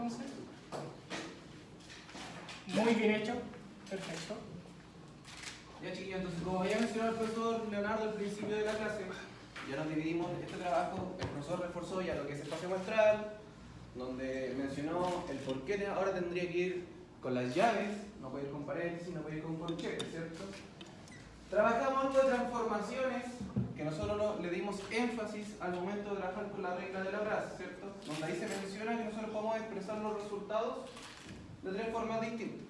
entonces. Muy bien hecho. Perfecto. Ya chiquillos, entonces como había mencionado el profesor Leonardo al principio de la clase, ya nos dividimos este trabajo, el profesor reforzó ya lo que es espacio muestral, donde mencionó el por qué ahora tendría que ir con las llaves, no puede ir con paréntesis, no puede ir con corchetes, ¿cierto? Trabajamos algo de transformaciones, que nosotros le dimos énfasis al momento de trabajar con la regla de Laplace, ¿cierto? Donde ahí se menciona que nosotros podemos expresar los resultados de tres formas distintas.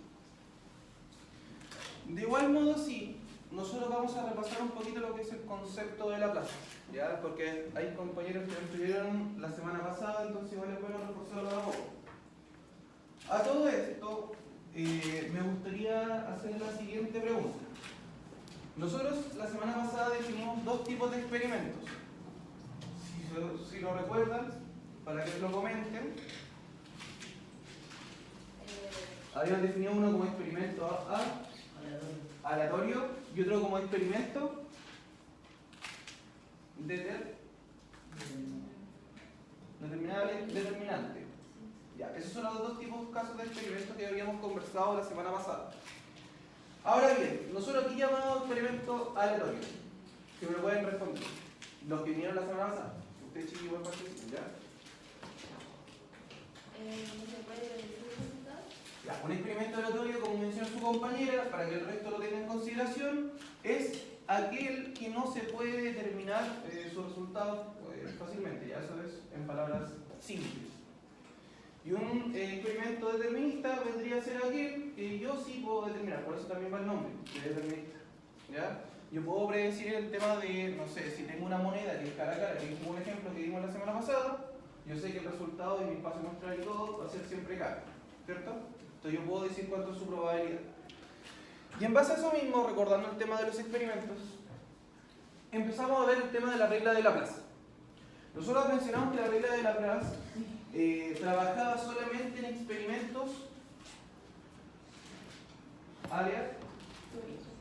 De igual modo, sí, nosotros vamos a repasar un poquito lo que es el concepto de Laplace, ¿ya? Porque hay compañeros que lo estuvieron la semana pasada, entonces igual es bueno reforzarlo de a poco. A todo esto, me gustaría hacer la siguiente pregunta. Nosotros la semana pasada definimos dos tipos de experimentos. Si lo recuerdan, para que lo comenten. Habíamos definido uno como experimento aleatorio y otro como experimento determinante. Ya, esos son los dos tipos de casos de experimentos que habíamos conversado la semana pasada. Ahora bien, nosotros aquí llamamos experimento aleatorio. Que me lo pueden responder. Los que vinieron la semana pasada. Ustedes chicos igual participan, ¿ya? ¿No se puede decir el resultado? Ya, un experimento aleatorio, como mencionó su compañera, para que el resto lo tenga en consideración, es aquel que no se puede determinar su resultado fácilmente, ya eso es en palabras simples. Y un experimento determinista vendría a ser aquel que yo sí puedo determinar, por eso también va el nombre de determinista. ¿Ya? Yo puedo predecir el tema de, no sé, si tengo una moneda que es cara a cara, que es como un ejemplo que dimos la semana pasada, yo sé que el resultado de mi espacio muestral y todo va a ser siempre cara, ¿cierto? Entonces yo puedo decir cuánto es su probabilidad. Y en base a eso mismo, recordando el tema de los experimentos, empezamos a ver el tema de la regla de Laplace. Nosotros mencionamos que la regla de Laplace trabajaba solamente en experimentos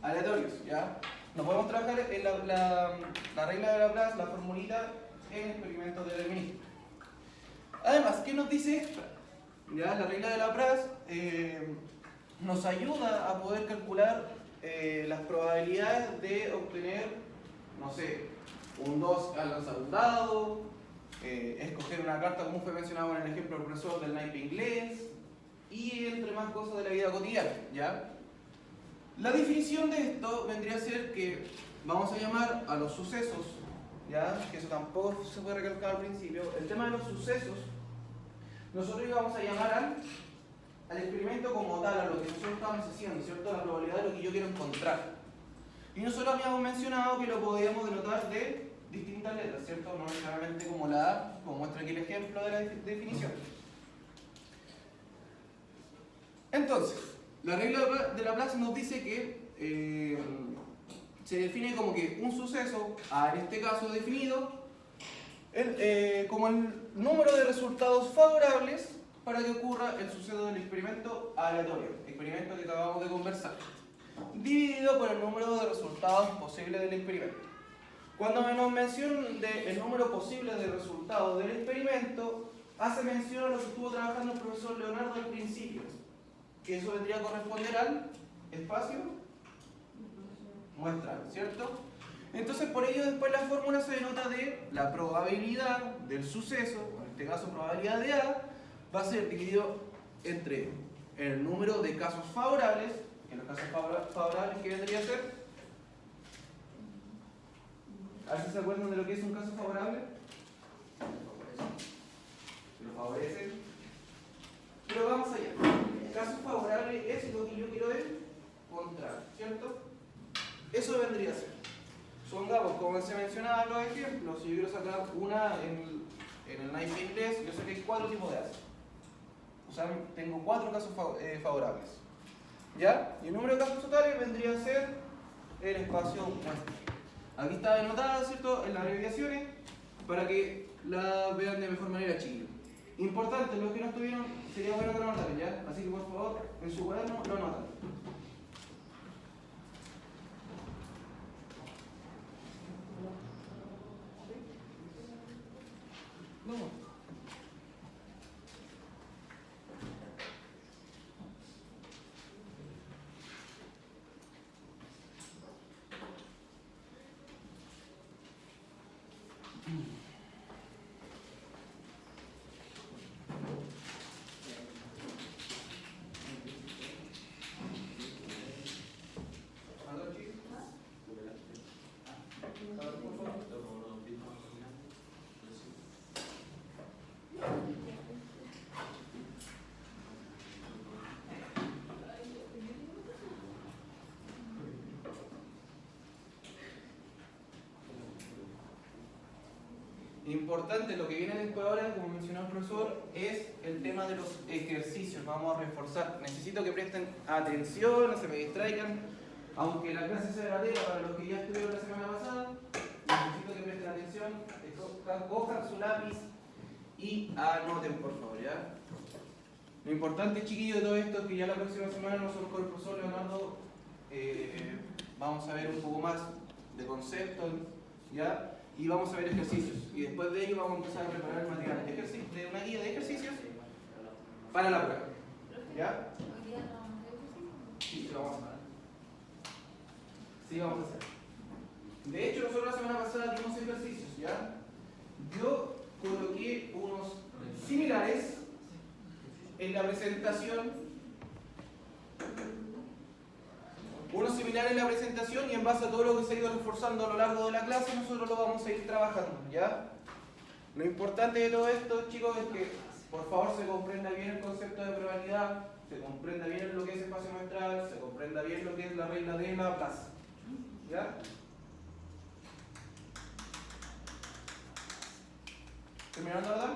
aleatorios, ¿ya? No podemos trabajar en la regla de Laplace, la formulita, en experimentos deterministas. Además, ¿qué nos dice extra? ¿Ya? La regla de Laplace nos ayuda a poder calcular las probabilidades de obtener, no sé, un 2 al lanzar un dado, escoger una carta como fue mencionado en el ejemplo del profesor del naipe inglés y entre más cosas de la vida cotidiana, ¿ya? La definición de esto vendría a ser que vamos a llamar a los sucesos, ¿ya? Que eso tampoco se puede recalcar al principio. El tema de los sucesos, nosotros íbamos a llamar al experimento como tal, a lo que nosotros estamos haciendo, ¿cierto? La probabilidad de lo que yo quiero encontrar. Y nosotros habíamos mencionado que lo podíamos denotar de distintas letras, ¿cierto? No necesariamente como la A, como muestra aquí el ejemplo de la definición. Entonces, la regla de Laplace nos dice que se define como que un suceso, en este caso definido, como el número de resultados favorables para que ocurra el suceso del experimento aleatorio, experimento que acabamos de conversar, dividido por el número de resultados posibles del experimento. Cuando nos mencionan el número posible de resultados del experimento, hace mención a lo que estuvo trabajando el profesor Leonardo al principio, que eso vendría a corresponder al espacio muestral, ¿cierto? Entonces por ello después la fórmula se denota de la probabilidad del suceso, en este caso probabilidad de A, va a ser dividido entre el número de casos favorables, que los casos favorables que vendría a ser, a ver si se acuerdan de lo que es un caso favorable. Lo favorece. Pero vamos allá. El caso favorable es lo que yo quiero encontrar, ¿cierto? Eso vendría a ser. Supongamos, como se mencionaba en los ejemplos, si yo quiero sacar una en el naipe inglés, yo sé que hay 4 tipos de As. O sea, tengo 4 casos favorables. ¿Ya? Y el número de casos totales vendría a ser el espacio muestra. Aquí está denotada, ¿cierto?, en las abreviaciones, para que la vean de mejor manera, chiquillos. Importante, los que no estuvieron, sería bueno que lo anotaran, ¿ya? Así que por favor, en su cuaderno lo anotan. Importante, lo que viene después ahora, como mencionó el profesor, es el tema de los ejercicios. Vamos a reforzar. Necesito que presten atención, no se me distraigan. Aunque la clase sea gatera para los que ya estuvieron la semana pasada, necesito que presten atención, cojan su lápiz y anoten, por favor, ¿ya? Lo importante, chiquillos, de todo esto es que ya la próxima semana nosotros con el profesor Leonardo vamos a ver un poco más de conceptos, ¿ya? Y vamos a ver ejercicios. Y después de ello vamos a empezar a preparar el material de una guía de ejercicios para la prueba, ¿ya? ¿Hoy día trabajamos de ejercicio? Sí, lo vamos a hacer. Sí, vamos a hacer. De hecho, nosotros la semana pasada dimos ejercicios, ¿ya? Yo coloqué unos similares en la presentación. Unos similares en la presentación y en base a todo lo que se ha ido reforzando a lo largo de la clase, nosotros lo vamos a ir trabajando, ¿ya? Lo importante de todo esto, chicos, es que por favor se comprenda bien el concepto de probabilidad, se comprenda bien lo que es espacio muestral, se comprenda bien lo que es la regla de Laplace, ¿ya? ¿Terminando, verdad?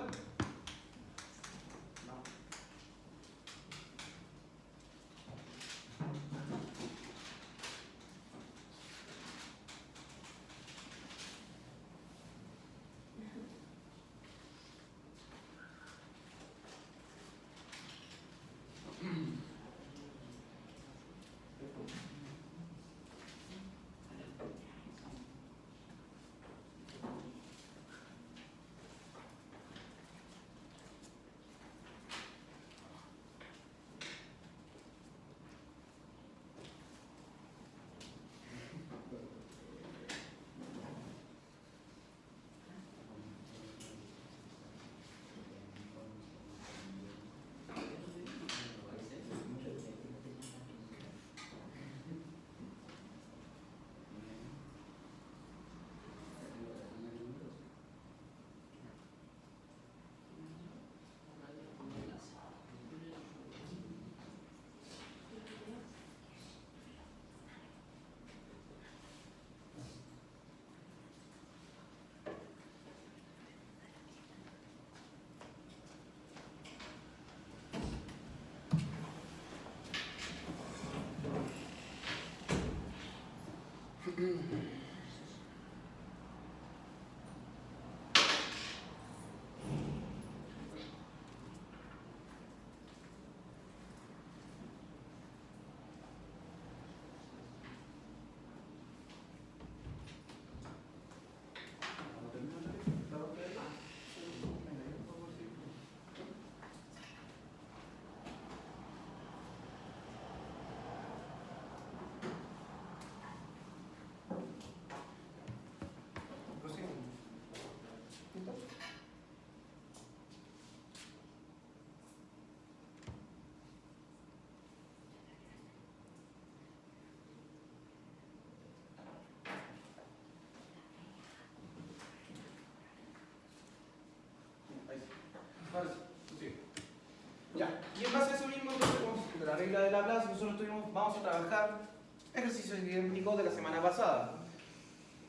Ya, y en base a eso mismo, entonces, de la regla de Laplace, nosotros vamos a trabajar ejercicios idénticos de la semana pasada.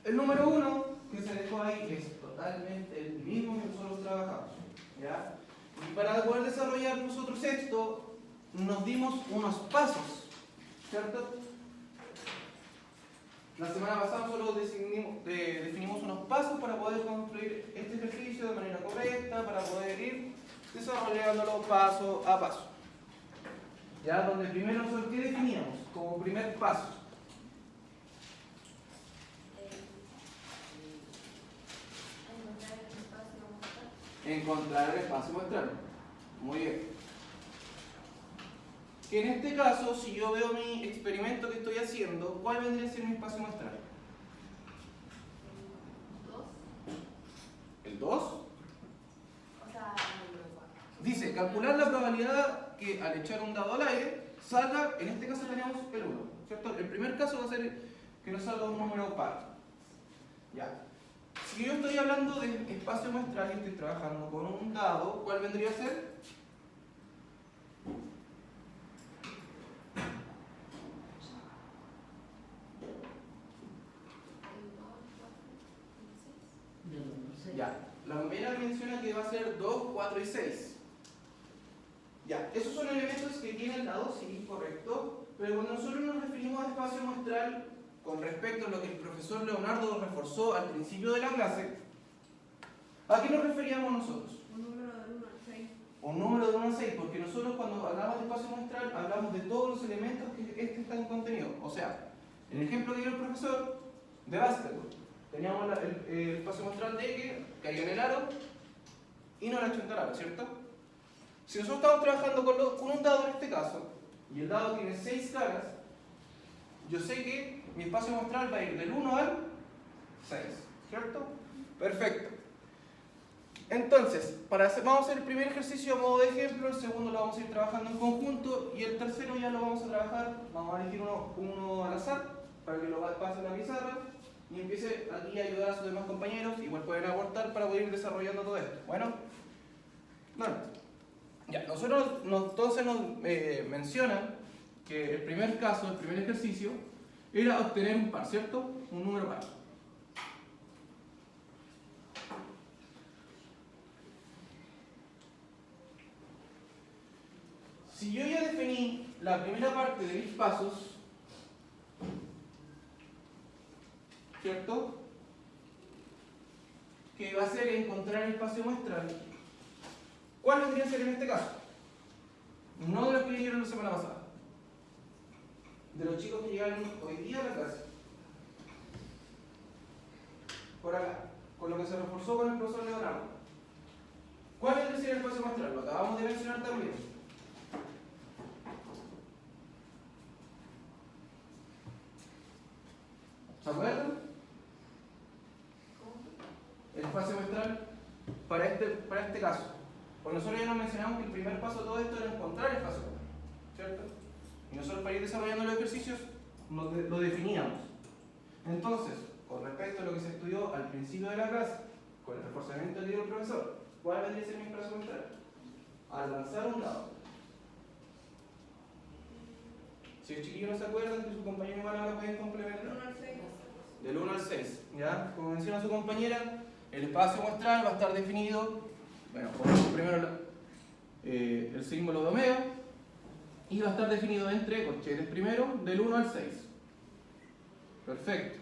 El número 1 que se dejó ahí es totalmente el mismo que nosotros trabajamos, ¿ya? Y para poder desarrollar nosotros esto, nos dimos unos pasos, ¿cierto? La semana pasada nosotros definimos unos pasos para poder construir este ejercicio de manera correcta, para poder ir desarrollándolo paso a paso. Ya, donde primero nosotros, ¿qué definíamos como primer paso? Encontrar el espacio muestral. Muy bien. Que en este caso, si yo veo mi experimento que estoy haciendo, ¿cuál vendría a ser mi espacio muestral? ¿El 2? O sea, Dice, calcular la probabilidad que al echar un dado al aire salga, en este caso tenemos el 1, ¿cierto? El primer caso va a ser que nos salga un número par. Ya. Si yo estoy hablando de espacio muestral y estoy trabajando con un dado, ¿cuál vendría a ser? Ya. la compañera menciona que va a ser 2, 4 y 6. Ya, esos son elementos que tiene el lado, sí, correcto. Pero cuando nosotros nos referimos a espacio muestral con respecto a lo que el profesor Leonardo reforzó al principio de la clase, ¿a qué nos referíamos nosotros? Un número del 1 al 6. Un número de 1 a 6, porque nosotros cuando hablamos de espacio muestral hablamos de todos los elementos que están contenidos. O sea, en el ejemplo que dio el profesor de básquetbol, teníamos el espacio muestral de que cayó en el aro y no la achunta al aro, ¿cierto? Si nosotros estamos trabajando con un dado en este caso, y el dado tiene 6 caras, yo sé que mi espacio muestral va a ir del 1 al 6, ¿cierto? Perfecto. Entonces, vamos a hacer el primer ejercicio a modo de ejemplo, el segundo lo vamos a ir trabajando en conjunto y el tercero ya lo vamos a trabajar, vamos a elegir uno al azar para que lo pase a la pizarra y empiece aquí a ayudar a sus demás compañeros, igual pueden aportar para poder ir desarrollando todo esto. Bueno, ya, entonces nos mencionan que el primer caso, el primer ejercicio, era obtener un par, ¿cierto? Un número par. Si yo ya definí la primera parte de mis pasos, ¿cierto? Que va a ser encontrar el espacio muestral. ¿Cuál vendría a ser en este caso? No de los que llegaron la semana pasada. De los chicos que llegaron hoy día a la clase. Por acá, con lo que se reforzó con el profesor Leonardo. ¿Cuál vendría a ser el espacio muestral? Lo acabamos de mencionar también. ¿Se acuerdan? El espacio muestral para este caso. Pues nosotros ya nos mencionamos que el primer paso de todo esto era encontrar el espacio muestral, ¿cierto? Y nosotros para ir desarrollando los ejercicios lo definíamos. Entonces, con respecto a lo que se estudió al principio de la clase, con el reforzamiento que dio el profesor, ¿cuál vendría a ser mi espacio muestral? Al lanzar un dado. Si los chiquillos no se acuerdan, que sus compañeros van a la pueden complementar. Del 1 al 6, ¿ya? Como menciona su compañera, el espacio muestral va a estar definido, bueno, ponemos primero el símbolo de omega, y va a estar definido entre corchetes primero, del 1 al 6. Perfecto.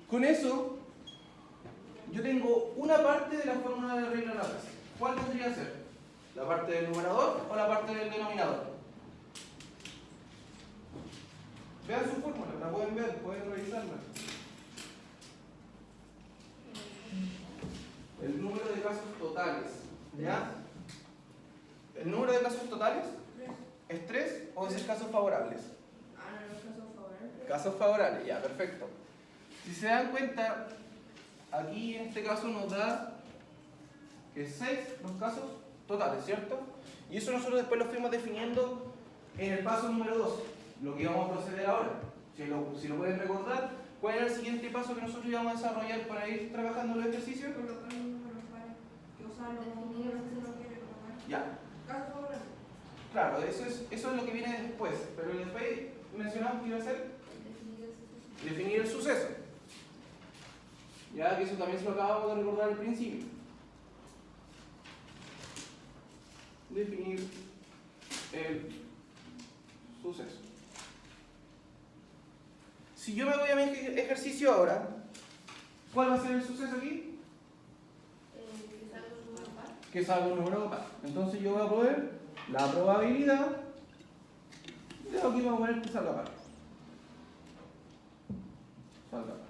Con eso, yo tengo una parte de la fórmula de la regla de Laplace. ¿Cuál vendría a ser? ¿La parte del numerador o la parte del denominador? Vean su fórmula, la pueden ver, pueden revisarla. El número de casos totales, ¿ya? ¿El número de casos totales? ¿Es 3 o es el casos favorables? Casos favorables. Casos favorables, ya, perfecto. Si se dan cuenta, aquí en este caso nos da que 6 los casos totales, ¿cierto? Y eso nosotros después lo fuimos definiendo en el paso número 2. Lo que vamos a proceder ahora. Si lo pueden recordar, ¿cuál era el siguiente paso que nosotros íbamos a desarrollar para ir trabajando los ejercicios? Colocar un número par. Que usar los números que uno quiere colocar. Ya, Casos favorables. claro, eso es lo que viene después. Pero después mencionamos que iba a ser definir el suceso. Ya que eso también se lo acabamos de recordar al principio. Definir el suceso. Si yo me voy a mi ejercicio ahora, ¿cuál va a ser el suceso aquí? Que salga un número par. Que salga un número par. Entonces yo voy a poner la probabilidad de aquí vamos a poner que salga par. Salga par.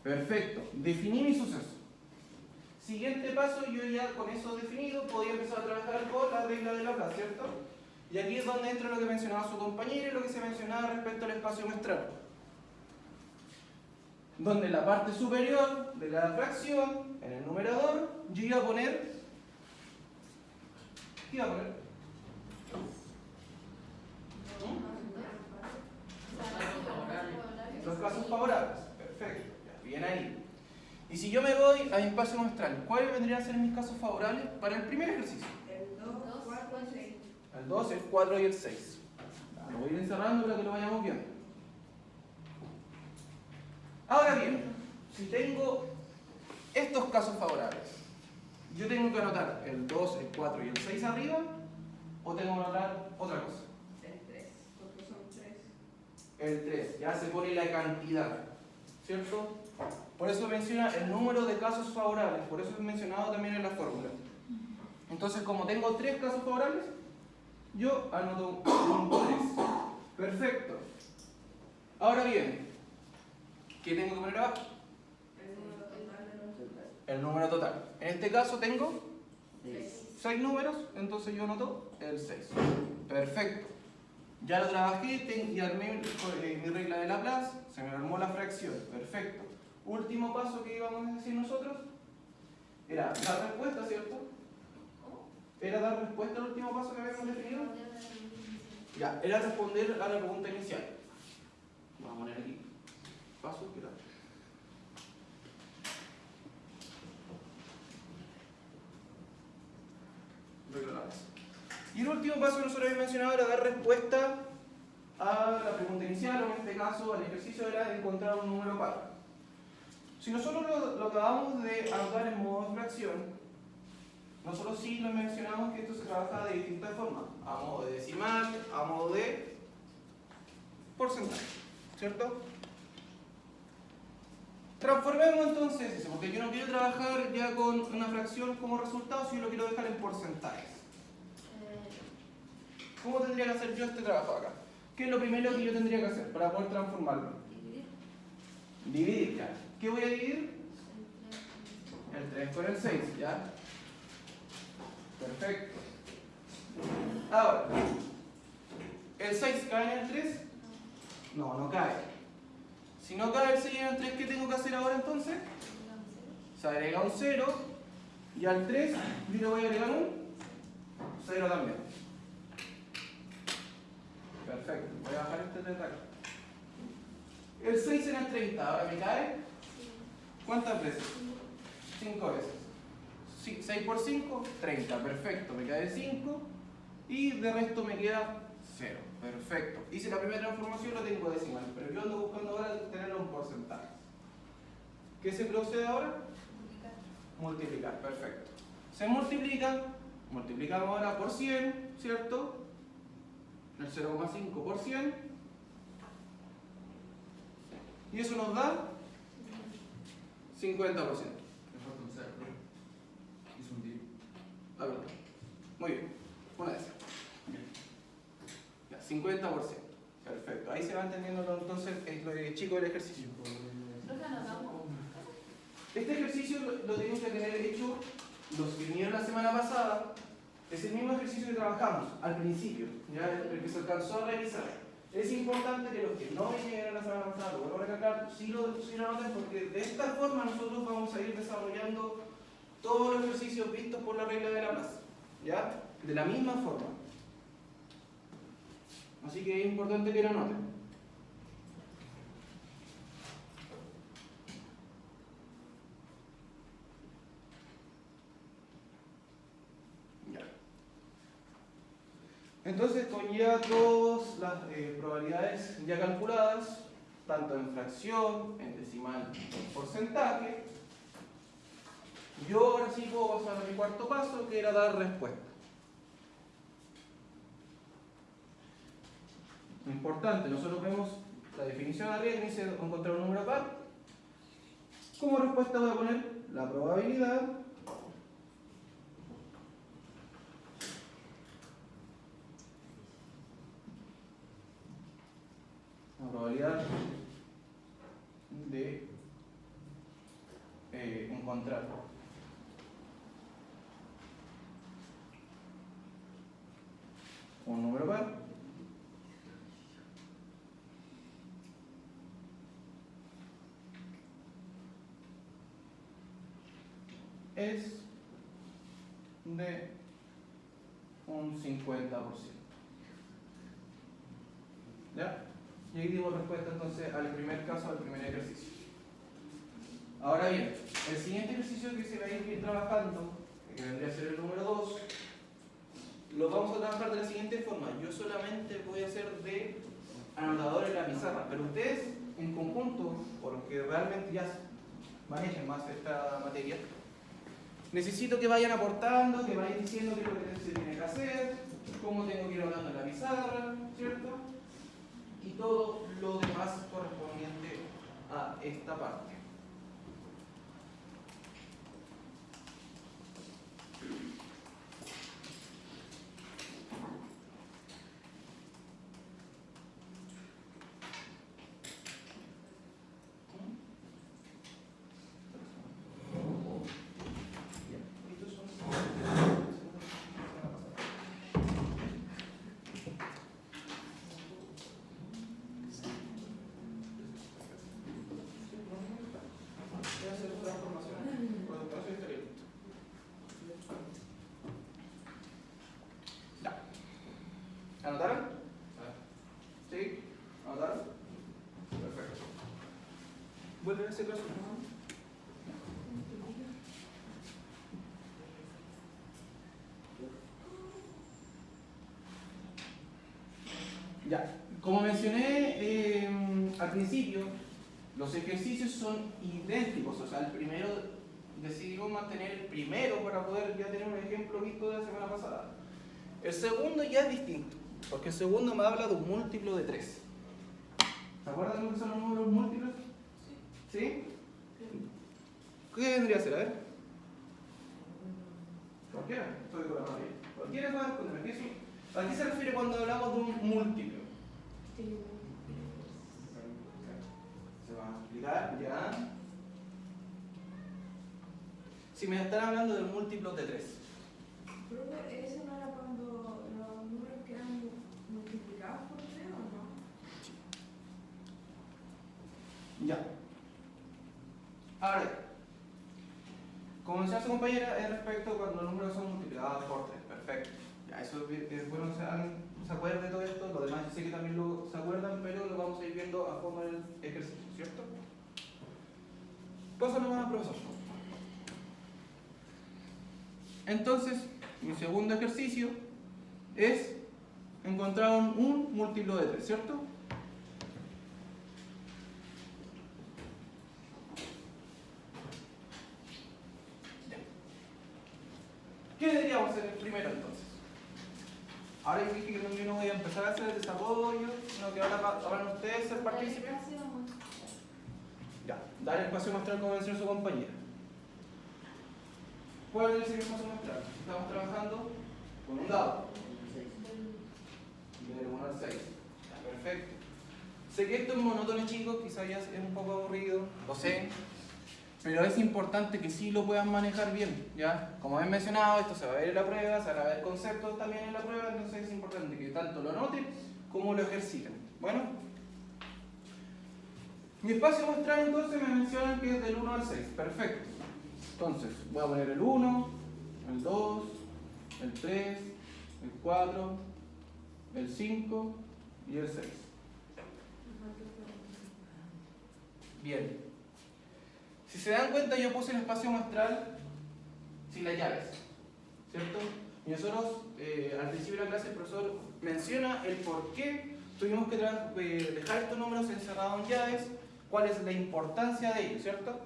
Perfecto. Definí mi suceso. Siguiente paso, yo ya con eso definido podía empezar a trabajar con la regla de Laplace, ¿cierto? Y aquí es donde entra lo que mencionaba su compañero y lo que se mencionaba respecto al espacio muestral. Donde en la parte superior de la fracción, en el numerador, yo iba a poner... ¿Qué iba a poner? Los casos favorables. Perfecto. Ya, bien ahí. Y si yo me voy a mi espacio muestral, ¿cuáles vendrían a ser mis casos favorables para el primer ejercicio? El 2, 4, 6. El 2, el 4 y el 6. Lo voy a ir encerrando para que lo vayamos viendo. Ahora bien, si tengo estos casos favorables, ¿yo tengo que anotar el 2, el 4 y el 6 arriba? ¿O tengo que anotar otra cosa? El 3, porque son 3. El 3, ya se pone la cantidad, ¿cierto? Por eso menciona el número de casos favorables, por eso es mencionado también en la fórmula. Entonces, como tengo 3 casos favorables, yo anoto un 3. Perfecto. Ahora bien, ¿qué tengo que poner abajo? El número total de los total. El número total. En este caso tengo 6. 6 números, entonces yo anoto el 6. Perfecto. Ya lo trabajé y armé mi regla de Laplace, se me armó la fracción. Perfecto. Último paso que íbamos a decir nosotros era dar respuesta, ¿cierto? Era dar respuesta al último paso que habíamos definido. Ya, era responder a la pregunta inicial. Vamos a poner aquí paso que era. Y el último paso que nosotros habíamos mencionado era dar respuesta a la pregunta inicial, o en este caso el ejercicio era encontrar un número par. Si nosotros lo acabamos de anotar en modo de fracción, nosotros sí lo mencionamos que esto se trabaja de distintas formas, a modo de decimal, a modo de porcentaje, ¿cierto? Transformemos entonces eso, porque yo no quiero trabajar ya con una fracción como resultado, sino lo quiero dejar en porcentajes. ¿Cómo tendría que hacer yo este trabajo acá? ¿Qué es lo primero que yo tendría que hacer para poder transformarlo? Dividir, ya. ¿Qué voy a dividir? El 3 con el 6, ¿ya? Perfecto. Ahora, ¿el 6 cae en el 3? No, no cae. Si no cae el 6 en el 3, ¿qué tengo que hacer ahora entonces? Se agrega un 0 y al 3 yo le voy a agregar un 0 también. Perfecto, voy a bajar este 3 de acá. El 6 en el 30, ahora me cae. ¿Cuántas veces? 5 veces. 6 por 5, 30. Perfecto, me cae 5. Y de resto me queda 0. Perfecto. Hice la primera transformación, lo tengo decimal. Pero yo ando buscando ahora tenerlo en porcentaje. ¿Qué se procede ahora? Multiplicar. Perfecto. Se multiplica. Multiplicamos ahora por 100, ¿cierto? El 0,5 por 100. Y eso nos da 50%. Me falta un cero. Hizo un día. Ah, verdad. Muy bien. Una de esas. Ya, 50%. Perfecto. Ahí se va entendiendo entonces lo chico del ejercicio. Este ejercicio lo tienen que tener hecho los que vinieron la semana pasada. Es el mismo ejercicio que trabajamos al principio, ya el que se alcanzó a realizar. Es importante que los que no vinieron la semana pasada, lo vuelvo a recalcar, sí lo anoten, porque de esta forma nosotros vamos a ir desarrollando todos los ejercicios vistos por la regla de Laplace, ¿ya? De la misma forma. Así que es importante que lo anoten. Entonces, con ya todas las probabilidades ya calculadas, tanto en fracción, en decimal, en porcentaje, yo ahora sí puedo pasar a mi cuarto paso, que era dar respuesta. Importante, nosotros vemos la definición de arriba que dice encontrar un número par. Como respuesta voy a poner la probabilidad de encontrar un número par es de un 50%. ¿Ya? Y ahí dimos respuesta entonces al primer caso, al primer ejercicio. Ahora bien, el siguiente ejercicio que se va a ir trabajando, que vendría a ser el número 2, lo vamos a trabajar de la siguiente forma. Yo solamente voy a hacer de anotador en la pizarra, pero ustedes en conjunto, o los que realmente ya manejen más esta materia, necesito que vayan aportando, que vayan diciendo qué es lo que se tiene que hacer, cómo tengo que ir hablando en la pizarra, ¿cierto? Y todo lo demás correspondiente a esta parte. ¿Anotaron? ¿Sí? ¿Anotaron? Perfecto. ¿Vuelve a ese caso? Ya, como mencioné al principio, los ejercicios son idénticos, o sea, el primero decidimos mantener el primero para poder ya tener un ejemplo visto de la semana pasada. El segundo ya es distinto, porque el segundo me habla de un múltiplo de 3. ¿Se acuerdan lo que son los números múltiplos? ¿Sí? ¿Qué vendría a ser? A ver. Cualquiera, estoy con la mano bien. Cualquiera puede responder. ¿A qué se refiere cuando hablamos de un múltiplo? Se va a explicar ya. Si me están hablando de múltiplos de 3. Profe, ¿ese no era cuando los números que eran multiplicados por 3 o no? Ya. Ahora, como decía su compañera, es respecto a cuando los números son multiplicados por 3. Perfecto. Ya, eso es bueno que se acuerde de todo esto. Lo demás yo sé que también se acuerdan, pero lo vamos a ir viendo a fondo en el ejercicio, ¿cierto? Paso nomás, profesor. Entonces, mi segundo ejercicio es encontrar un múltiplo de 3, ¿cierto? ¿Qué deberíamos hacer primero entonces? Ahora yo dije que yo no voy a empezar a hacer el desarrollo, sino que ahora van ustedes ser partícipes. Ya, dar espacio muestral como mencionó su compañera. ¿Cuál es el espacio muestral? Estamos trabajando con un dado. Del 1 al 6. Ya, perfecto. Sé que esto es monótono, chicos, quizás ya es un poco aburrido, lo sé. Pero es importante que sí lo puedan manejar bien, ¿ya? Como he mencionado, esto se va a ver en la prueba, se van a ver conceptos también en la prueba, entonces es importante que tanto lo noten como lo ejerciten. Bueno, mi espacio muestral entonces me mencionan que es del 1 al 6, perfecto. Entonces, voy a poner el 1, el 2, el 3, el 4, el 5 y el 6. Bien. Si se dan cuenta, yo puse el espacio muestral sin las llaves, ¿cierto? Y nosotros, al principio de la clase, el profesor menciona el por qué tuvimos que dejar estos números encerrados en llaves, cuál es la importancia de ellos, ¿cierto?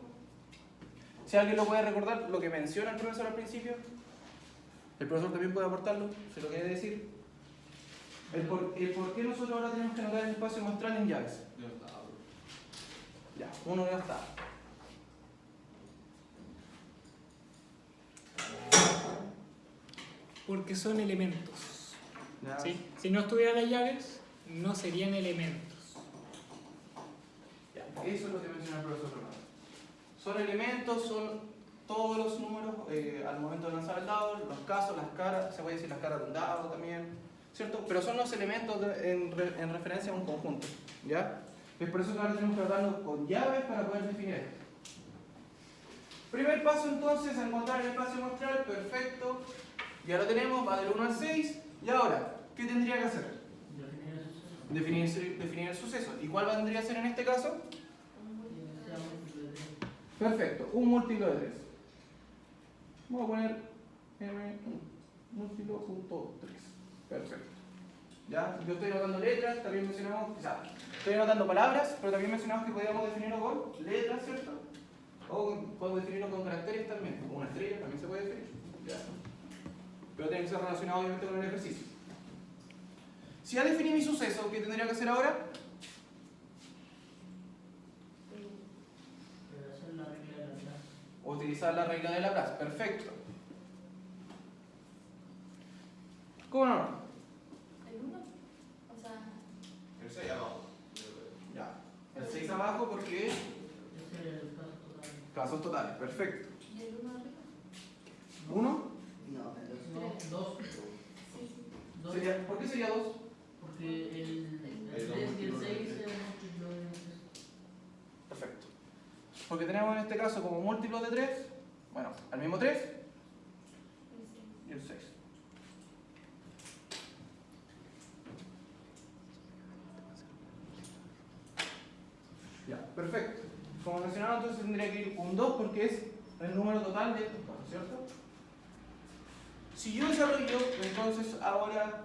Si alguien lo puede recordar, lo que menciona el profesor al principio, el profesor también puede aportarlo, se lo quiere decir. El por qué nosotros ahora tenemos que anotar el espacio muestral en llaves. Ya, uno ya está. Porque son elementos. Ya. ¿Sí? Si no estuvieran las llaves, no serían elementos. Ya, eso es lo que menciona el profesor Romano. Son elementos, son todos los números al momento de lanzar el dado, los casos, las caras, se puede decir las caras de un dado también, ¿cierto? Pero son los elementos en referencia a un conjunto, ¿ya? Es por eso que ahora tenemos que tratarlo con llaves para poder definir esto. Primer paso entonces, encontrar el espacio muestral, perfecto. Ya lo tenemos, va del 1 al 6. Y ahora, ¿qué tendría que hacer? Definir el suceso. ¿Y cuál vendría a ser en este caso? Perfecto, un múltiplo de 3. Vamos a poner m múltiplo punto 3. Perfecto. ¿Ya? Yo estoy anotando letras, también mencionamos, o sea, estoy anotando palabras, pero también mencionamos que podíamos definirlo con letras, ¿cierto? O podemos definirlo con caracteres también, como una estrella también se puede definir. ¿Ya? Pero tiene que ser relacionado obviamente con el ejercicio. Si ya definí mi suceso, ¿qué tendría que hacer ahora? Hacer la regla de Laplace. Utilizar la regla de Laplace, perfecto. ¿Cómo no? ¿El 1? O sea, El 6 abajo. Ya. El 6 abajo porque Ese es el caso total. casos totales, perfecto. ¿y el 1 arriba? 1 No, 2. Sí, sí. sería, ¿por qué sería 2? Porque el 3 y el 6 es múltiplo de 3. Perfecto. Porque tenemos en este caso como múltiplos de 3, bueno, al mismo 3 y el 6. Ya, perfecto. Como mencionaba, entonces tendría que ir un 2 porque es el número total de estos casos, ¿cierto? Si yo desarrollo, entonces ahora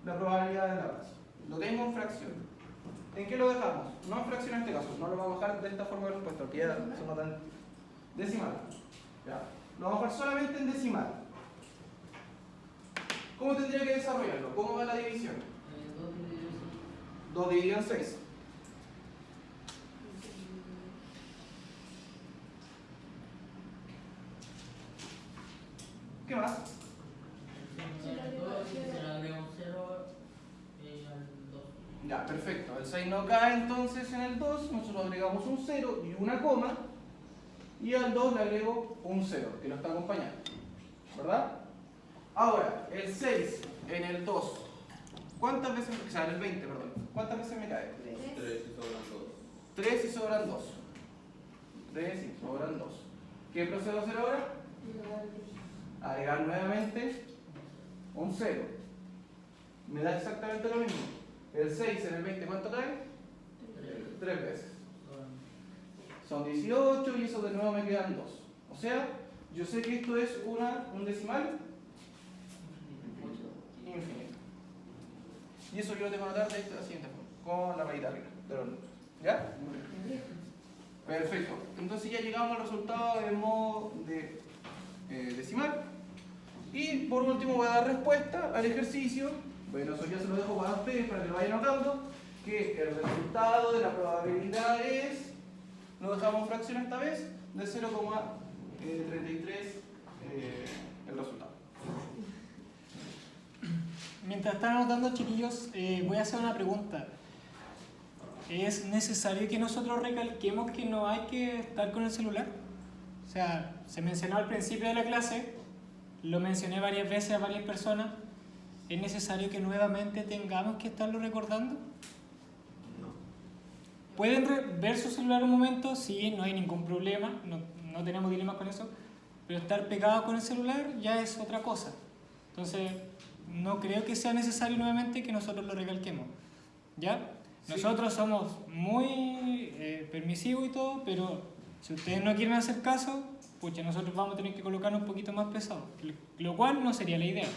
la probabilidad de Laplace. Lo tengo en fracción. ¿En qué lo dejamos? No en fracción en este caso, no lo vamos a dejar de esta forma de respuesta, que ya somos tan decimal. Ya. Lo vamos a dejar solamente en decimal. ¿Cómo tendría que desarrollarlo? ¿Cómo va la división? 2 dividido en 6. ¿Qué más? Se le agrega un 0 al 2. Ya, perfecto. El 6 no cae entonces en el 2, nosotros agregamos un 0 y una coma, y al 2 le agrego un 0, que lo está acompañando. ¿Verdad? Ahora, el 6 en el 2, ¿cuántas veces, o sea, en el 20, perdón, ¿cuántas veces me cae? 3 y sobran 2. 3 y sobran 2. 3 y sobran 2. ¿Qué procedo a hacer ahora? Agregar nuevamente un 0. Me da exactamente lo mismo. El 6 en el 20, ¿cuánto cae? 3 veces. Son 18 y eso de nuevo me quedan 2. O sea, yo sé que esto es un decimal infinito. Y eso yo lo tengo que anotar de esta siguiente forma, con la raíz de arriba de los números. ¿Ya? Perfecto. Entonces ya llegamos al resultado de modo de decimal. Y por último voy a dar respuesta al ejercicio. Bueno, eso ya se lo dejo para ustedes para que lo vayan notando. Que el resultado de la probabilidad es, lo dejamos en fracción esta vez, de 0,33 el resultado. Mientras están anotando, chiquillos, voy a hacer una pregunta. ¿Es necesario que nosotros recalquemos que no hay que estar con el celular? O sea, se mencionó al principio de la clase, lo mencioné varias veces a varias personas. ¿Es necesario que nuevamente tengamos que estarlo recordando? ¿Pueden ver su celular un momento? Sí, no hay ningún problema, no tenemos dilemas con eso. Pero estar pegado con el celular ya es otra cosa. Entonces, no creo que sea necesario nuevamente que nosotros lo recalquemos. ¿Ya? Sí. Nosotros somos muy permisivos y todo, pero si ustedes no quieren hacer caso, pucha, nosotros vamos a tener que colocarnos un poquito más pesados, lo cual no sería la idea.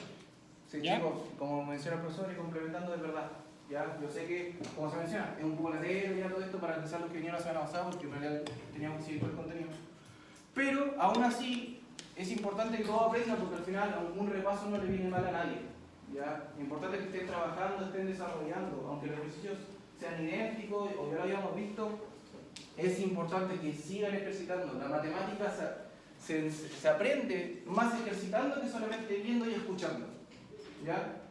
Sí, ¿Ya? chicos, como menciona el profesor y complementando de verdad. Ya, yo sé que, como se menciona, es un poco latero ya todo esto para empezar los que vinieron la semana pasada, porque en realidad teníamos que seguir con el contenido. Pero aún así es importante que todos aprendan, porque al final un repaso no le viene mal a nadie. ¿Ya? Es importante que estén trabajando, estén desarrollando, aunque los ejercicios sean idénticos o ya lo habíamos visto, es importante que sigan ejercitando. La matemática se aprende más ejercitando que solamente viendo y escuchando. ¿Ya?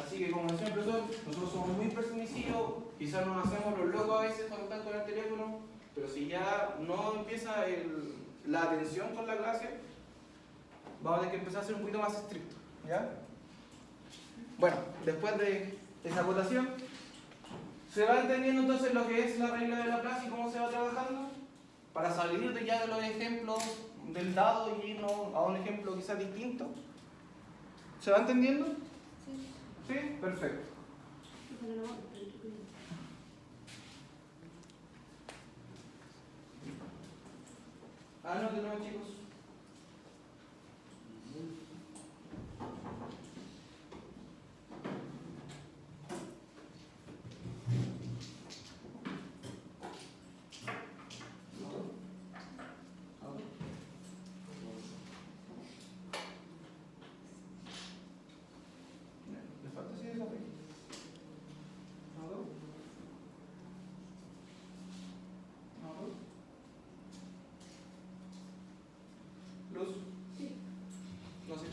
Así que como decía el profesor, nosotros somos muy permisivos, quizás nos hacemos los locos a veces cuando están con el teléfono, pero si ya no empieza la atención con la clase, vamos a tener que empezar a ser un poquito más estrictos. ¿Ya? Bueno, después de esa acotación, ¿se va entendiendo entonces lo que es la regla de Laplace y cómo se va trabajando? Para salir de ya de los ejemplos del dado y irnos a un ejemplo quizás distinto. ¿Se va entendiendo? Sí. ¿Sí? Perfecto. Anótenlo, chicos.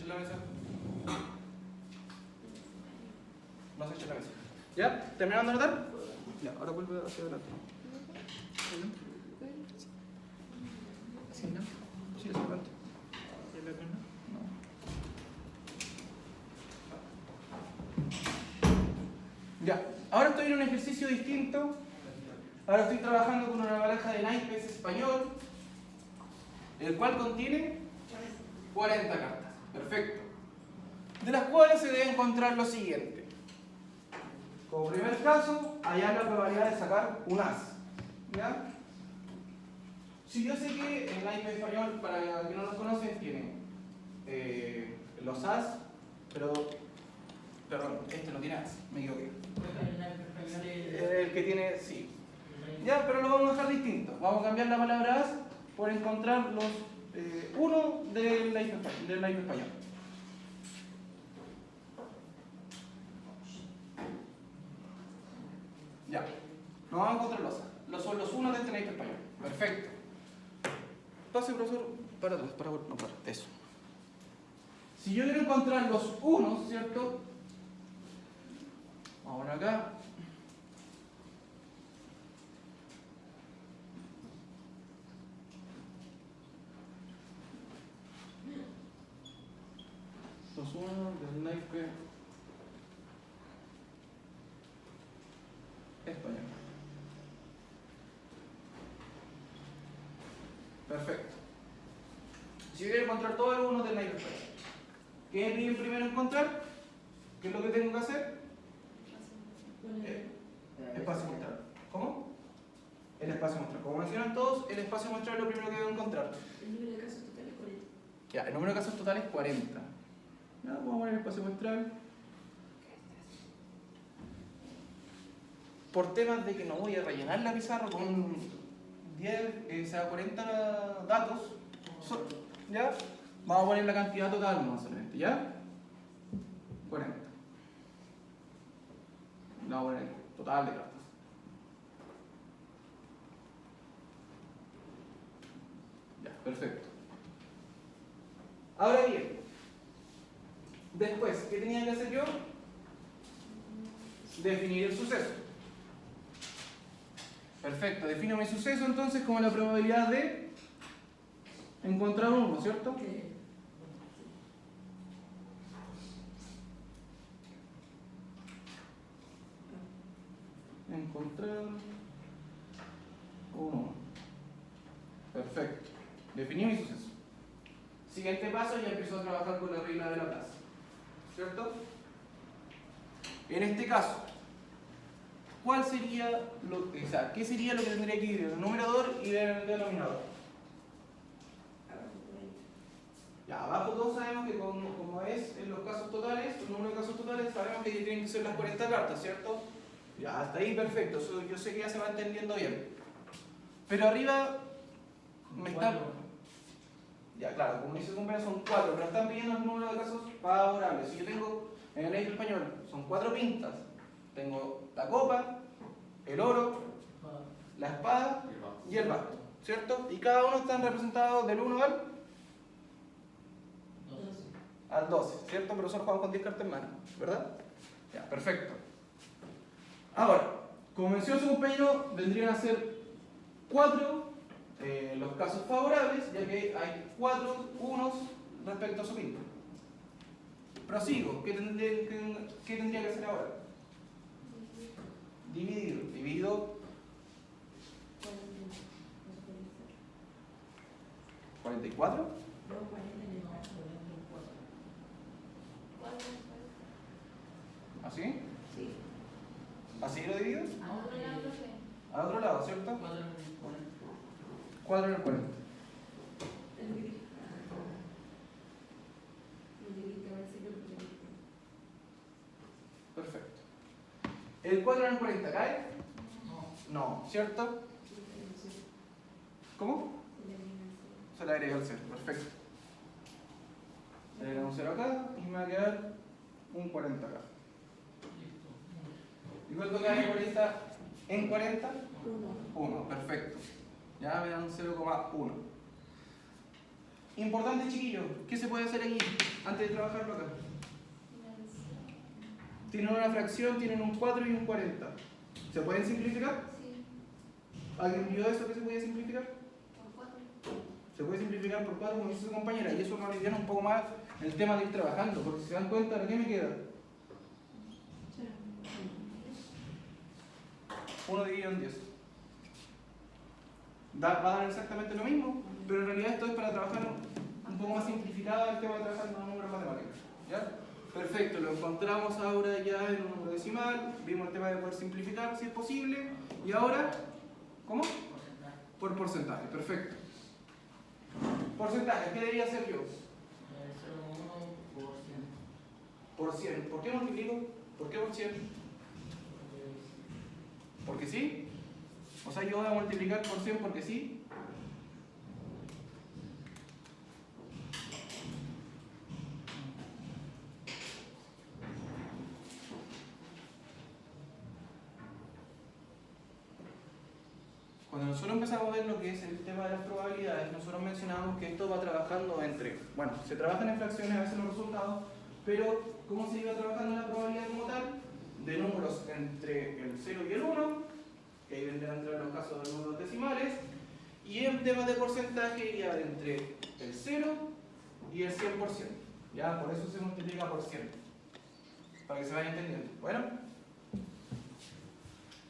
echen la mesa. No se echen la mesa. ¿Ya? ¿Terminaron de anotar? Ya, ahora vuelve hacia adelante. ¿Sí, no? Sí, hacia adelante. ¿Y el otro no? Ya, ahora estoy en un ejercicio distinto. Ahora estoy trabajando con una baraja de naipes español, el cual contiene 40 cartas. Perfecto. De las cuales se debe encontrar lo siguiente. Como primer caso, hallar la probabilidad de sacar un as. ¿Ya? Si yo sé que el naipe español, para el que no lo conocen, tiene los as, pero perdón, este no tiene as, me equivoqué. El que tiene, sí. Ya, pero lo vamos a dejar distinto. Vamos a cambiar la palabra as por encontrar los uno del naipe español. Ya, nos vamos a encontrar los as. Son los unos de este naipe español. Perfecto. Pase, profesor, para atrás, no, para, eso. Si yo quiero encontrar los unos, ¿cierto? Vamos a poner acá. Los unos del naipe español. Perfecto. Si yo quiero encontrar todos los unos del naipe español, ¿qué es primero encontrar? ¿Qué es lo que tengo que hacer? Espacio muestral. ¿Cómo? El espacio muestral. Como mencionan todos, el espacio muestral es lo primero que debo encontrar. El número de casos totales es 40. Ya, el número de casos total es 40. Ya, vamos a poner el espacio muestral. Por temas de que no voy a rellenar la pizarra con 10, o sea, 40 datos, ¿ya? Vamos a poner la cantidad total más solamente, ¿ya? 40. Vamos a poner el total de cartas. Ya, perfecto. Ahora bien, después, ¿qué tenía que hacer yo? Definir el suceso. Perfecto, defino mi suceso entonces como la probabilidad de encontrar uno, ¿cierto? Encontrar uno. Perfecto. Definí mi suceso. Siguiente paso, ya empiezo a trabajar con la regla de Laplace. ¿Cierto? En este caso, ¿cuál sería qué sería lo que tendría que ir en el numerador y en el denominador? Ya, abajo todos sabemos que como es en los casos totales, el número de casos totales, sabemos que tienen que ser las 40 cartas, ¿cierto? Ya, hasta ahí perfecto, eso yo sé que ya se va entendiendo bien. Pero arriba me está... Ya, claro, como dice cumpleaños son 4, pero están pidiendo el número de casos favorables. Si yo tengo, en el naipe español, son 4 pintas. Tengo la copa, el oro, la espada y el basto, ¿cierto? Y cada uno están representados del 1 al 12, ¿cierto? Pero nosotros jugamos con 10 cartas en mano, ¿verdad? Ya, perfecto. Ahora, como mencionó su compañero, vendrían a ser 4 los casos favorables, ya que hay 4 unos respecto a su pinta. Prosigo, ¿qué tendría que hacer ahora? Dividir. Divido 44. ¿Así? Sí. ¿Así lo divido? ¿A otro lado qué? Al otro lado, ¿cierto? 4 en el 40. Perfecto. ¿El 4 en el 40 cae? No, ¿cierto? ¿Cómo? Se le agrega el 0, perfecto. Le agrego un 0 acá y me va a quedar un 40 acá. ¿Y cuánto cae en 40 en 40? 1, perfecto. Ya me dan un 0,1. Importante, chiquillos, ¿qué se puede hacer aquí antes de trabajarlo acá? Tienen una fracción, tienen un 4 y un 40. ¿Se pueden simplificar? Sí, ¿Alguien vio eso que se puede simplificar? por 4. Se puede simplificar por 4, como dice su compañera, y eso nos aliviana un poco más el tema de ir trabajando, porque si se dan cuenta, ¿qué me queda? 1 dividido en 10. Va a dar exactamente lo mismo, pero en realidad esto es para trabajar un poco más simplificado el tema de trabajar con números matemáticos. ¿Ya? Perfecto, lo encontramos ahora ya en un número decimal, vimos el tema de poder simplificar si es posible, y ahora, ¿cómo? Por porcentaje, perfecto. Porcentaje, ¿qué debería hacer yo? 0,1%. Por 100. ¿Por qué multiplico? ¿Por qué por 100? ¿Porque sí? O sea, yo voy a multiplicar por 100 porque sí. Cuando nosotros empezamos a ver lo que es el tema de las probabilidades, nosotros mencionamos que esto va trabajando entre, bueno, se trabajan en fracciones a veces los resultados, pero ¿cómo se iba trabajando la probabilidad como tal? De números entre el 0 y el 1, que ahí vendrán a entrar los casos de números decimales, y en temas de porcentaje iría entre el 0 y el 100%. ¿Ya? Por eso se multiplica por 100, para que se vaya entendiendo. Bueno,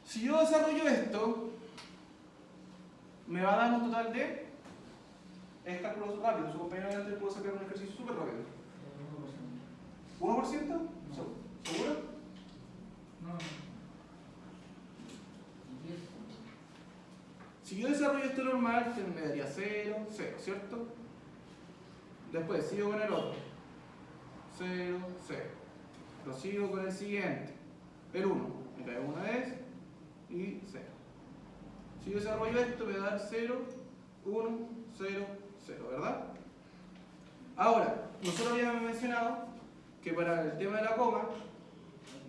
si yo desarrollo esto, me va a dar un total de, es cálculo rápido, su compañero delante pudo sacar un ejercicio súper rápido. 1%. ¿Seguro? No. 10. Si yo desarrollo esto normal, me daría 0, 0, ¿cierto? Después sigo con el otro. 0, 0. Prosigo con el siguiente. El 1. Me cae una vez y 0. Si yo desarrollo esto, me va a dar 0, 1, 0, 0, ¿verdad? Ahora, nosotros habíamos mencionado que para el tema de la coma,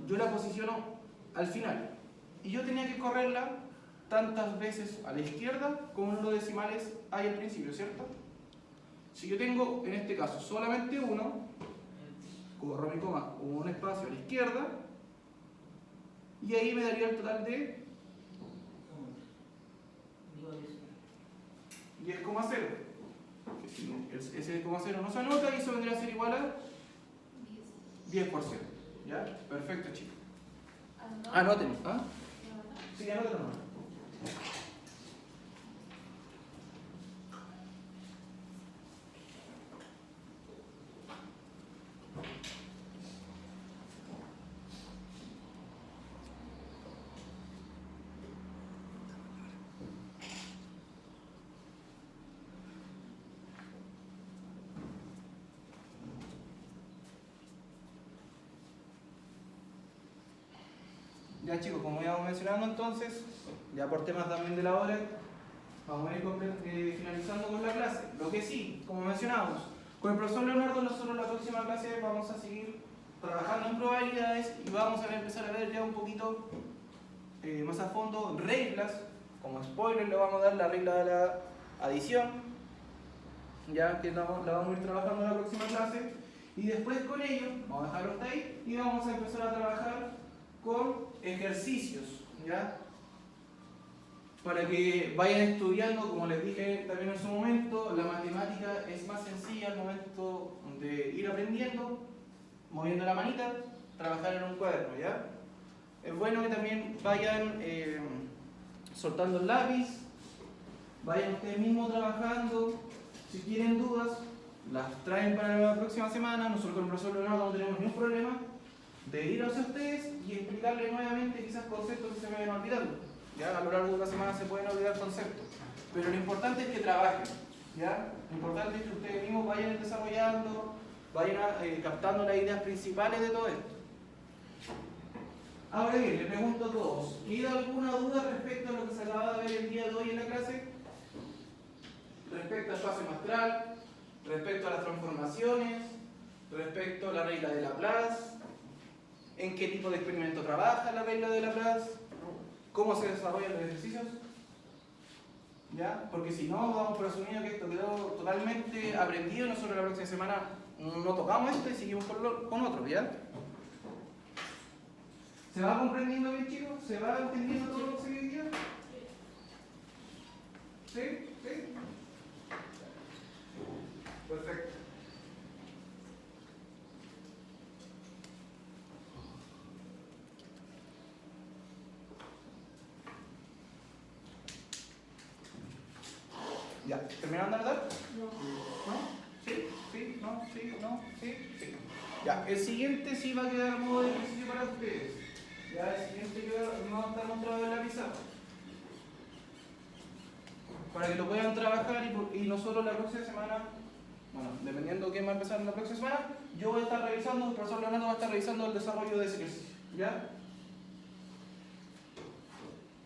yo la posiciono al final. Y yo tenía que correrla tantas veces a la izquierda como en los decimales hay al principio, ¿cierto? Si yo tengo, en este caso, solamente 1, corro mi coma un espacio a la izquierda, y ahí me daría el total de 10,0. Ese 10,0 no se anota y eso vendría a ser igual a 10%. ¿Ya? Perfecto, chicos. Anoten. ¿Ah? Sí, anoten nomás. Ya chicos, como íbamos mencionando entonces, ya por temas también de la hora, vamos a ir finalizando con la clase. Lo que sí, como mencionamos, con el profesor Leonardo nosotros la próxima clase vamos a seguir trabajando en probabilidades y vamos a empezar a ver ya un poquito más a fondo reglas. Como spoiler le vamos a dar la regla de la adición, ya que la vamos a ir trabajando en la próxima clase. Y después con ello, vamos a dejarlo hasta ahí y vamos a empezar a trabajar con ejercicios, ¿ya? Para que vayan estudiando, como les dije también en su momento, la matemática es más sencilla al momento de ir aprendiendo, moviendo la manita, trabajar en un cuaderno, ¿ya? Es bueno que también vayan soltando el lápiz, vayan ustedes mismos trabajando, si tienen dudas, las traen para la próxima semana, nosotros con el profesor Leonardo no tenemos ningún problema de ir hacia ustedes y explicarles nuevamente quizás conceptos que se me vayan olvidando. ¿Ya? A lo largo de la semana se pueden olvidar conceptos, pero lo importante es que trabajen. ¿Ya? Lo importante es que ustedes mismos vayan desarrollando, vayan captando las ideas principales de todo esto. Ahora bien, les pregunto a todos, ¿queda alguna duda respecto a lo que se acaba de ver el día de hoy en la clase? Respecto al espacio muestral, respecto a las transformaciones, respecto a la regla de Laplace, en qué tipo de experimento trabaja la regla de Laplace, cómo se desarrollan los ejercicios. ¿Ya? Porque si no, damos por asumido que esto quedó totalmente aprendido y nosotros la próxima semana no tocamos esto y seguimos con otro, ¿ya? ¿Se va comprendiendo bien, chicos? ¿Se va entendiendo todo lo que se vive hoy día? ¿Sí? ¿Sí? Perfecto. Ya, ¿terminaron de anotar? No. ¿No? ¿Sí? ¿Sí? ¿No? ¿Sí? ¿No? ¿Sí? ¿Sí? Ya, el siguiente sí va a quedar a modo de ejercicio para ustedes. Ya, el siguiente que va a estar mostrado en la pizarra. Para que lo puedan trabajar y nosotros la próxima semana, bueno, dependiendo de quién va a empezar la próxima semana, yo voy a estar revisando, el profesor Leonardo va a estar revisando el desarrollo de ese ejercicio. ¿Ya?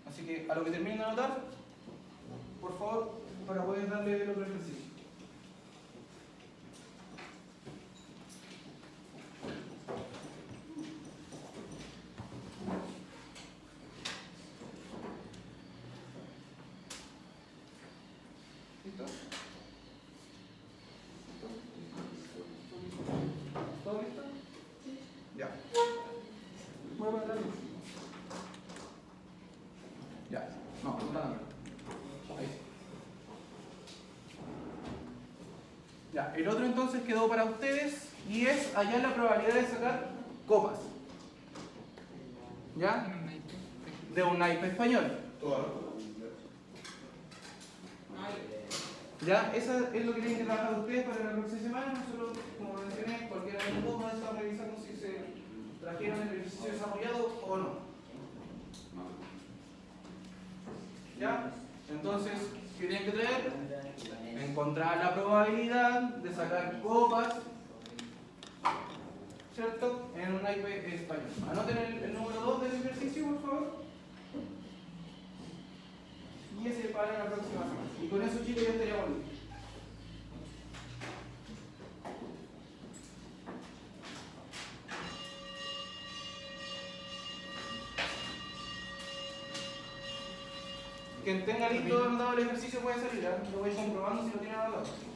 Así que a lo que terminen de anotar, por favor, para poder darle el otro ejercicio. ¿Listo? ¿Todo listo? Ya. Mueva la luz. Ya. No, nada. Ahí sí. Ya, el otro entonces quedó para ustedes y es hallar la probabilidad de sacar copas. ¿Ya? De un naipe español. ¿Ya? Eso es lo que tienen que trabajar ustedes para la próxima semana. Nosotros, como mencioné, cualquiera de los dos va a estar revisando si se trajeron el ejercicio desarrollado o no. ¿Ya? Entonces, ¿qué tienen que traer? Encontrar la probabilidad de sacar copas, ¿cierto? En un naipe español. Anoten el número 2 del ejercicio, por favor. Y ese para la próxima semana. Y con eso, chicos, ya estaríamos listos. Quien tenga listo anotado el ejercicio puede salir, ¿eh? Lo voy comprobando si lo tienen anotado.